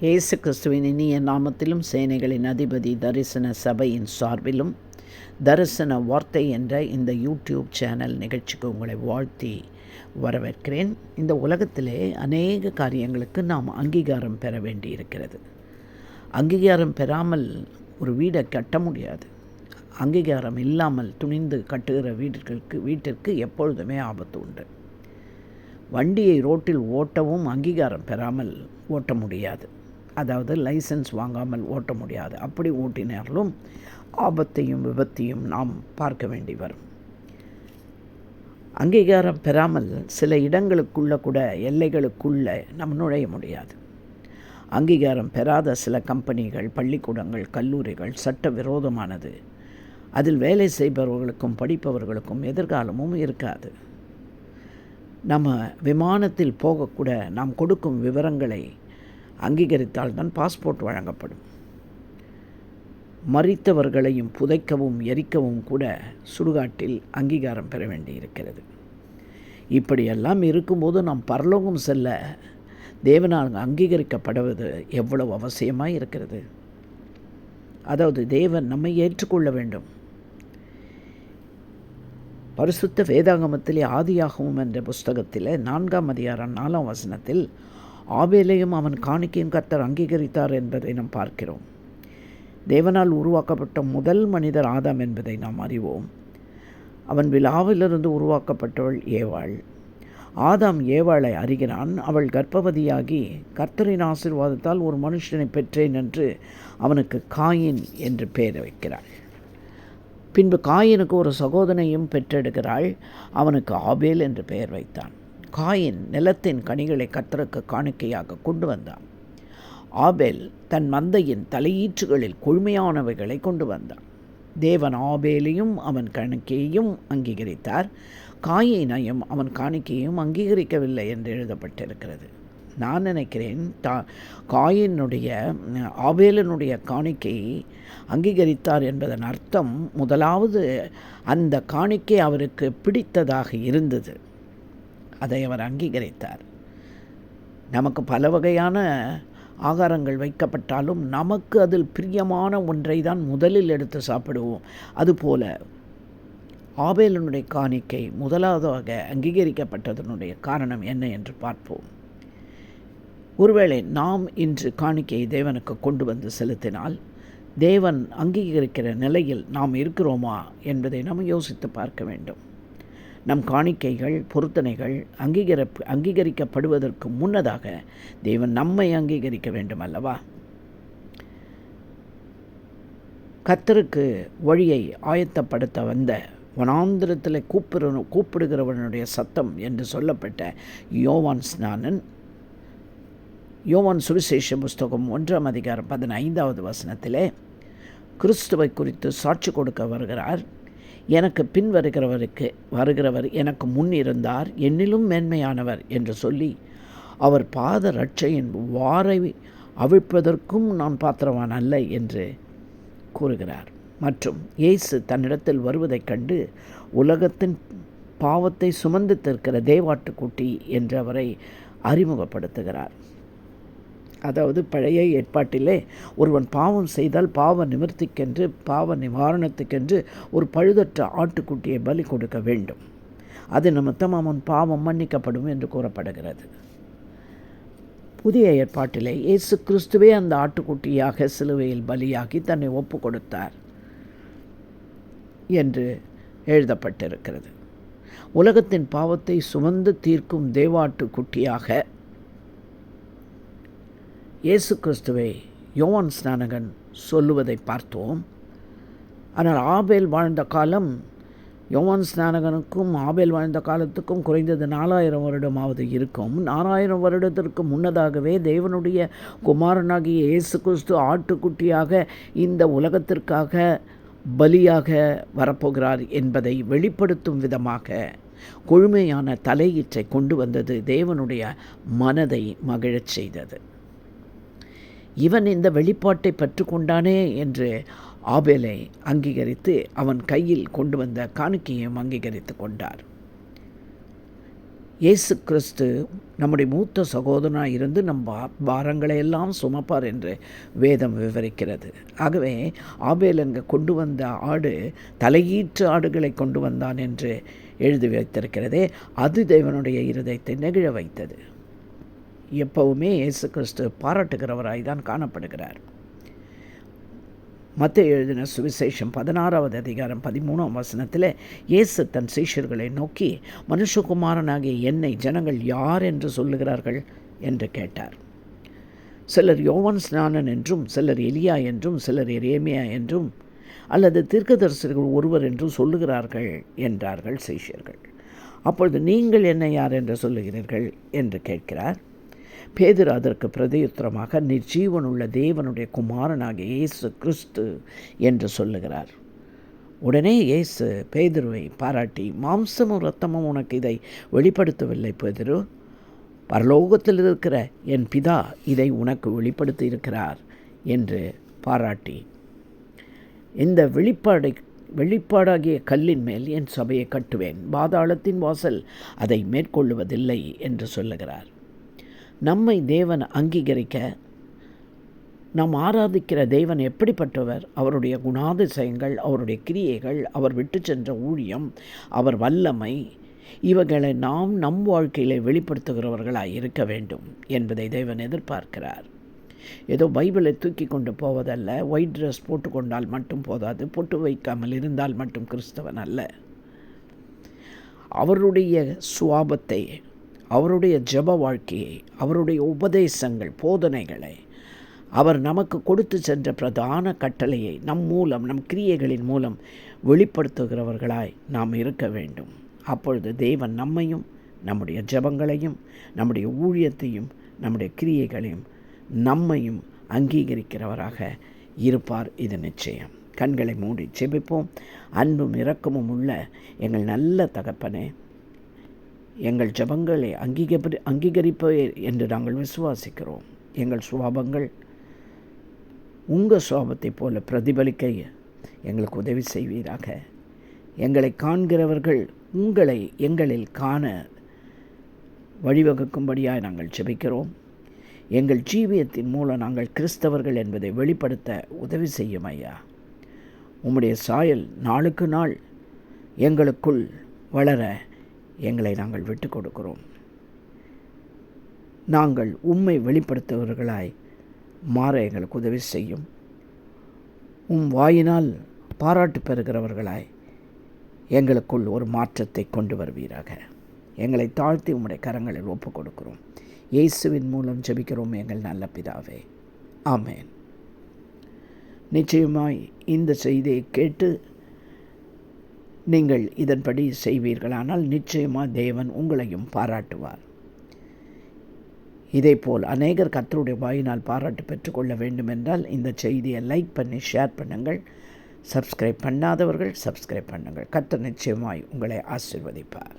இயேசு கிறிஸ்துவின் இனிய நாமத்திலும் சேனைகளின் அதிபதி தரிசன சபையின் சார்பிலும் தரிசன வார்த்தை என்ற இந்த யூடியூப் சேனல் நிகழ்ச்சிக்கு உங்களை வாழ்த்தி வரவேற்கிறேன். இந்த உலகத்திலே அநேக காரியங்களுக்கு நாம் அங்கீகாரம் பெற வேண்டி இருக்கிறது. அங்கீகாரம் பெறாமல் ஒரு வீடை கட்ட முடியாது. அங்கீகாரம் இல்லாமல் துணிந்து கட்டுகிற வீட்டிற்கு எப்பொழுதுமே ஆபத்து உண்டு. வண்டியை ரோட்டில் ஓட்டவும் அங்கீகாரம் பெறாமல் ஓட்ட முடியாது. அதாவது லைசன்ஸ் வாங்காமல் ஓட்ட முடியாது. அப்படி ஓட்டினாலும் ஆபத்தையும் விபத்தையும் நாம் பார்க்க வேண்டி வரும். அங்கீகாரம் பெறாமல் சில இடங்களுக்குள்ள கூட எல்லைகளுக்குள்ள நாம் நுழைய முடியாது. அங்கீகாரம் பெறாத சில கம்பெனிகள், பள்ளிக்கூடங்கள், கல்லூரிகள் சட்டவிரோதமானது. அதில் வேலை செய்பவர்களுக்கும் படிப்பவர்களுக்கும் எதிர்காலமும் இருக்காது. நம்ம விமானத்தில் போகக்கூட நாம் கொடுக்கும் விவரங்களை அங்கீகரித்தால்தான் பாஸ்போர்ட் வழங்கப்படும். மரித்தவர்களையும் புதைக்கவும் எரிக்கவும் கூட சுடுகாட்டில் அங்கீகாரம் பெற வேண்டியிருக்கிறது. இப்படியெல்லாம் இருக்கும்போது நாம் பரலோகம் செல்ல தேவனால் அங்கீகரிக்கப்படுவது எவ்வளவு அவசியமாக இருக்கிறது. அதாவது தேவன் நம்மை ஏற்றுக்கொள்ள வேண்டும். பரிசுத்த வேதாகமத்திலே ஆதியாகமம் என்ற புஸ்தகத்தில் 4ஆம் அதிகாரம் 4ஆம் வசனத்தில் ஆபேலையும் அவன் காணிக்கையும் கர்த்தர் அங்கீகரித்தார் என்பதை நாம் பார்க்கிறோம். தேவனால் உருவாக்கப்பட்ட முதல் மனிதர் ஆதாம் என்பதை நாம் அறிவோம். அவன் விலாவிலிருந்து உருவாக்கப்பட்டவள் ஏவாள். ஆதாம் ஏவாளை அறிகிறான். அவள் கர்ப்பவதியாகி கர்த்தரின் ஆசீர்வாதத்தால் ஒரு மனுஷனை பெற்றேன் என்று அவனுக்கு காயின் என்று பெயர் வைக்கிறாள். பின்பு காயினுக்கு ஒரு சகோதரனையும் பெற்றெடுக்கிறாள். அவனுக்கு ஆபேல் என்று பெயர் வைத்தான். காயின் நிலத்தின் கனிகளை கர்த்தருக்கு காணிக்கையாக கொண்டு வந்தான். ஆபேல் தன் மந்தையின் தலையீற்றுகளில் கொழுமையானவைகளை கொண்டு வந்தான். தேவன் ஆபேலையும் அவன் காணிக்கையையும் அங்கீகரித்தார். காயினையும் அவன் காணிக்கையையும் அங்கீகரிக்கவில்லை என்று எழுதப்பட்டிருக்கிறது. நான் நினைக்கிறேன் காயினுடைய ஆபேலினுடைய காணிக்கையை அங்கீகரித்தார் என்பதன் அர்த்தம், முதலாவது அந்த காணிக்கை அவருக்கு பிடித்ததாக இருந்தது, அதை அவர் அங்கீகரித்தார். நமக்கு பல வகையான ஆகாரங்கள் வைக்கப்பட்டாலும் நமக்கு அதில் பிரியமான ஒன்றை தான் முதலில் எடுத்து சாப்பிடுவோம். அதுபோல ஆபேலினுடைய காணிக்கை முதலாவதாக அங்கீகரிக்கப்பட்டதனுடைய காரணம் என்ன என்று பார்ப்போம். ஒருவேளை நாம் இன்று காணிக்கையை தேவனுக்கு கொண்டு வந்து செலுத்தினால் தேவன் அங்கீகரிக்கிற நிலையில் நாம் இருக்கிறோமா என்பதை நாம் யோசித்து பார்க்க வேண்டும். நம் காணிக்கைகள், பொருத்தனைகள் அங்கீகரிக்கப்படுவதற்கு முன்னதாக தேவன் நம்மை அங்கீகரிக்க வேண்டும் அல்லவா? கர்த்தருக்கு வழியை ஆயத்தப்படுத்த வந்த வனாந்திரத்தில் கூப்பிடுகிறவனுடைய சத்தம் என்று சொல்லப்பட்ட யோவான் சுவிசேஷ புஸ்தகம் 1ஆம் அதிகாரம் 15வது வசனத்திலே கிறிஸ்துவை குறித்து சாட்சி கொடுக்க வருகிறார். எனக்கு பின் வருகிறவர் எனக்கு முன் இருந்தார், என்னிலும் மேன்மையானவர் என்று சொல்லி அவர் பாத ரட்சையின் வாரை அவிழ்ப்பதற்கும் நான் பாத்திரவான் அல்ல என்று கூறுகிறார். மற்றும் இயேசு தன்னிடத்தில் வருவதைக் கண்டு உலகத்தின் பாவத்தை சுமந்து தீர்க்கிற தேவாட்டுக்குட்டி என்று அவரை அறிமுகப்படுத்துகிறார். அதாவது பழைய ஏற்பாட்டிலே ஒருவன் பாவம் செய்தால் பாவ நிவர்த்திக்கென்று, பாவ நிவாரணத்துக்கென்று ஒரு பழுதற்ற ஆட்டுக்குட்டியை பலி கொடுக்க வேண்டும். அது நிமித்தம் அவன் பாவம் மன்னிக்கப்படும் என்று கூறப்படுகிறது. புதிய ஏற்பாட்டிலே இயேசு கிறிஸ்துவே அந்த ஆட்டுக்குட்டியாக சிலுவையில் பலியாகி தன்னை ஒப்பு கொடுத்தார் என்று எழுதப்பட்டிருக்கிறது. உலகத்தின் பாவத்தை சுமந்து தீர்க்கும் தேவாட்டுக்குட்டியாக இயேசு கிறிஸ்துவை யோவான் ஸ்நானகன் சொல்லுவதை பார்த்தோம். ஆனால் ஆபேல் வாழ்ந்த காலம் யோவான் ஸ்நானகனுக்கும் ஆபேல் வாழ்ந்த காலத்துக்கும் குறைந்தது 4000 வருடமாவது இருக்கும். 4000 வருடத்திற்கு முன்னதாகவே தேவனுடைய குமாரனாகிய இயேசு கிறிஸ்து ஆட்டுக்குட்டியாக இந்த உலகத்திற்காக பலியாக வரப்போகிறார் என்பதை வெளிப்படுத்தும் விதமாக கொழுமையான தலையீற்றை கொண்டு வந்தது தேவனுடைய மனதை மகிழச் செய்தது. இவன் இந்த வெளிப்பாட்டை பெற்றுக்கொண்டானே என்று ஆபேலை அங்கீகரித்து அவன் கையில் கொண்டு வந்த காணிக்கையும் அங்கீகரித்து கொண்டார். இயேசு கிறிஸ்து நம்முடைய மூத்த சகோதரனாக இருந்து நம் பாரங்களை எல்லாம் சுமப்பார் என்று வேதம் விவரிக்கிறது. ஆகவே ஆபேல் அங்கே கொண்டு வந்த ஆடு தலையீற்று ஆடுகளை கொண்டு வந்தான் என்று எழுதி வைத்திருக்கிறதே, அது தேவனுடைய இருதயத்தை நெகிழ வைத்தது. எப்பவுமே இயேசு கிறிஸ்து பாராட்டுகிறவராய் தான் காணப்படுகிறார். மத்தேயு எழுதின சுவிசேஷம் 16வது அதிகாரம் 13ஆம் வசனத்தில் இயேசு தன் சீஷர்களை நோக்கி, மனுஷகுமாரனாகிய என்னை ஜனங்கள் யார் என்று சொல்லுகிறார்கள் என்று கேட்டார். சிலர் யோவான் ஸ்நானன் என்றும், சிலர் எலியா என்றும், சிலர் எரேமியா என்றும், அல்லது தீர்க்கதரிசிகள் ஒருவர் என்றும் சொல்லுகிறார்கள் என்றார்கள் சீஷர்கள். அப்பொழுது நீங்கள் என்னை யார் என்று சொல்லுகிறீர்கள் என்று கேட்கிறார். பேதுரு அதற்கு பிரதியுத்தரமாக, நிர்ஜீவனுள்ள தேவனுடைய குமாரனாகிய இயேசு கிறிஸ்து என்று சொல்லுகிறார். உடனே இயேசு பேதுருவை பாராட்டி, மாம்சமும் இரத்தமும் உனக்கு இதை வெளிப்படுத்தவில்லை பேதுரு, பரலோகத்தில் இருக்கிற என் பிதா இதை உனக்கு வெளிப்படுத்தி இருக்கிறார் என்று பாராட்டி, இந்த வெளிப்பாடாகிய கல்லின் மேல் என் சபையை கட்டுவேன், பாதாளத்தின் வாசல் அதை மேற்கொள்ளுவதில்லை என்று சொல்லுகிறார். நம்மை தேவன் அங்கீகரிக்க, நாம் ஆராதிக்கிற தேவன் எப்படிப்பட்டவர், அவருடைய குணாதிசயங்கள், அவருடைய கிரியைகள், அவர் விட்டு சென்ற ஊழியம், அவர் வல்லமை, இவைகளை நாம் நம் வாழ்க்கையில் வெளிப்படுத்துகிறவர்களாக இருக்க வேண்டும் என்பதை தேவன் எதிர்பார்க்கிறார். ஏதோ பைபிளை தூக்கி கொண்டு போவதல்ல, ஒயிட் ட்ரெஸ் போட்டுக்கொண்டால் மட்டும் போதாது, பொட்டு வைக்காமல் இருந்தால் மட்டும் கிறிஸ்தவன் அல்ல. அவருடைய சுவாபத்தை, அவருடைய ஜெப வாழ்க்கையை, அவருடைய உபதேசங்கள், போதனைகளை, அவர் நமக்கு கொடுத்து சென்ற பிரதான கட்டளையை நம் மூலம், நம் கிரியைகளின் மூலம் வெளிப்படுத்துகிறவர்களாய் நாம் இருக்க வேண்டும். அப்பொழுது தேவன் நம்மையும், நம்முடைய ஜெபங்களையும், நம்முடைய ஊழியத்தையும், நம்முடைய கிரியைகளையும், நம்மையும் அங்கீகரிக்கிறவராக இருப்பார். இது நிச்சயம். கண்களை மூடி ஜெபிப்போம். அன்பும் இரக்கமும் உள்ள எங்கள் நல்ல தகப்பனே, எங்கள் ஜெபங்களை அங்கீகரிப்பவர் என்று நாங்கள் விசுவாசிக்கிறோம். எங்கள் சுவாபங்கள் உங்கள் சுவாபத்தை போல பிரதிபலிக்க எங்களுக்கு உதவி செய்வீராக. எங்களை காண்கிறவர்கள் உங்களை எங்களில் காண வழிவகுக்கும்படியாக நாங்கள் ஜெபிக்கிறோம். எங்கள் ஜீவியத்தின் மூலம் நாங்கள் கிறிஸ்தவர்கள் என்பதை வெளிப்படுத்த உதவி செய்யும் ஐயா. உம்முடைய சாயல் நாளுக்கு நாள் எங்களுக்குள் வளர எங்களை நாங்கள் விட்டு கொடுக்கிறோம். நாங்கள் உம்மை வெளிப்படுத்துவர்களாய் மாற எங்களுக்கு உதவி செய்யும். வாயினால் பாராட்டு பெறுகிறவர்களாய் எங்களுக்குள் ஒரு மாற்றத்தை கொண்டு வருவீராக. எங்களை தாழ்த்தி உம்முடைய கரங்களில் ஒப்புக் கொடுக்கிறோம். இயேசுவின் மூலம் ஜெபிக்கிறோம் எங்கள் நல்ல பிதாவே, ஆமேன். நிச்சயமாய் இந்த செய்தியை கேட்டு நீங்கள் இதன்படி செய்வீர்களானால் நிச்சயமாக தேவன் உங்களையும் பாராட்டுவார். இதேபோல் அநேகர் கர்த்தருடைய வாயினால் பாராட்டு பெற்றுக்கொள்ள வேண்டுமென்றால் இந்த செய்தியை லைக் பண்ணி ஷேர் பண்ணுங்கள். சப்ஸ்கிரைப் பண்ணாதவர்கள் சப்ஸ்கிரைப் பண்ணுங்கள். கர்த்தர் நிச்சயமாய் உங்களை ஆசீர்வதிப்பார்.